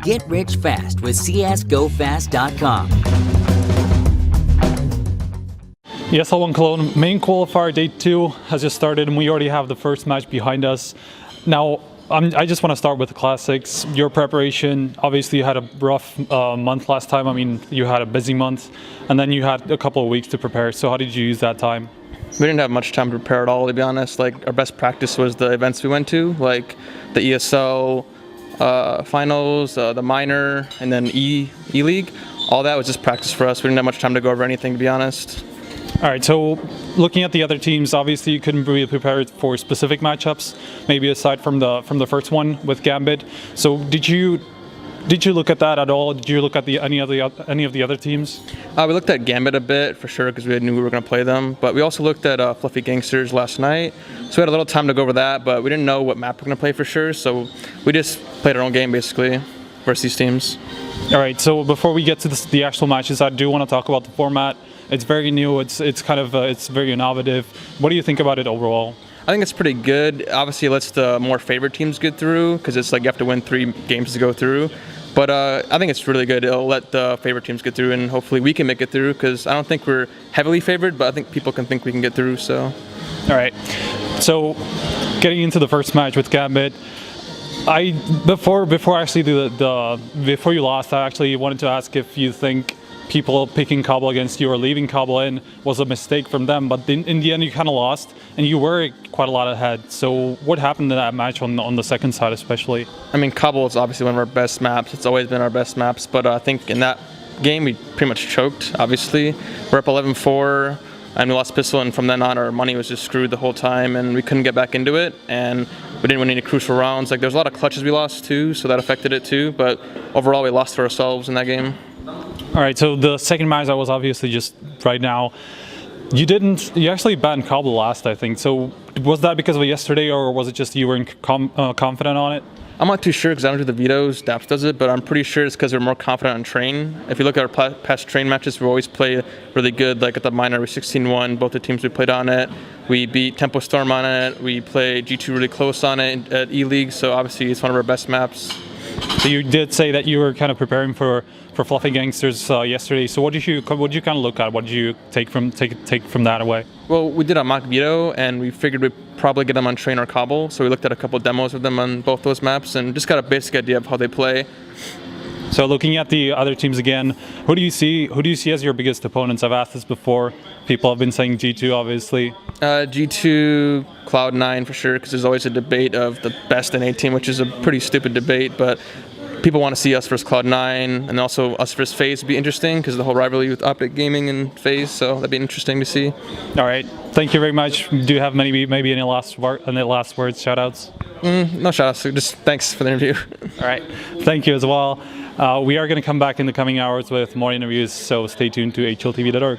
Get rich fast with csgofast.com. ESL One Cologne main qualifier day 2 has just started, and we already have the first match behind us. Now, I just want to start with the classics. Your preparation, obviously you had a rough month last time. I mean, you had a busy month, and then you had a couple of weeks to prepare. So how did you use that time? We didn't have much time to prepare at all, to be honest. Like, our best practice was the events we went to, like the ESL finals, the minor, and then E-League. All that was just practice for us. We didn't have much time to go over anything, to be honest. All right, so looking at the other teams, obviously you couldn't really prepare for specific matchups, maybe aside from the first one with Gambit. So did you look at that at all? Did you look at any of the other teams? We looked at Gambit a bit for sure because we knew we were going to play them. But we also looked at Fluffy Gangsters last night, so we had a little time to go over that. But we didn't know what map we're going to play for sure, so we just played our own game basically versus these teams. All right, so before we get to the actual matches, I do want to talk about the format. It's very new. It's very innovative. What do you think about it overall? I think it's pretty good. Obviously, it lets the more favorite teams get through because it's like you have to win 3 games to go through. But I think it's really good. It'll let the favorite teams get through, and hopefully we can make it through because I don't think we're heavily favored, but I think people can think we can get through. So, all right. So, getting into the first match with Gambit, before you lost, I actually wanted to ask if you think people picking Cobble against you or leaving Cobble in was a mistake from them, but in the end you kind of lost and you were quite a lot ahead. So what happened in that match on the second side especially? I mean, Cobble is obviously one of our best maps. It's always been our best maps, but I think in that game we pretty much choked, obviously. We're up 11-4 and we lost pistol, and from then on our money was just screwed the whole time and we couldn't get back into it, and we didn't win any crucial rounds. Like, there's a lot of clutches we lost too, so that affected it too, but overall we lost to ourselves in that game. All right, so the second match that was obviously just right now. You actually banned Cobble last, I think. So was that because of yesterday, or was it just you weren't confident on it? I'm not too sure because I don't do the vetoes. Daps does it, but I'm pretty sure it's because we're more confident on train. If you look at our past train matches, we always play really good. Like at the minor, we 16-1. Both the teams we played on it. We beat Tempo Storm on it. We played G2 really close on it at E-League. So obviously it's one of our best maps. So you did say that you were kind of preparing for Fluffy Gangsters yesterday. So what did you kind of look at? What did you take from that away? Well, we did a mock veto, and we figured we'd probably get them on train or Cobble. So we looked at a couple demos of them on both those maps and just got a basic idea of how they play. So looking at the other teams again, who do you see as your biggest opponents? I've asked this before. People have been saying G2, obviously. G2, Cloud9 for sure, because there's always a debate of the best NA team, which is a pretty stupid debate, but people want to see us versus Cloud9, and also us versus FaZe would be interesting because the whole rivalry with OpTic Gaming and FaZe, so that'd be interesting to see. All right, thank you very much. Do you have maybe any last words, shout-outs? No shout-outs, just thanks for the interview. All right, thank you as well. We are going to come back in the coming hours with more interviews, so stay tuned to HLTV.org.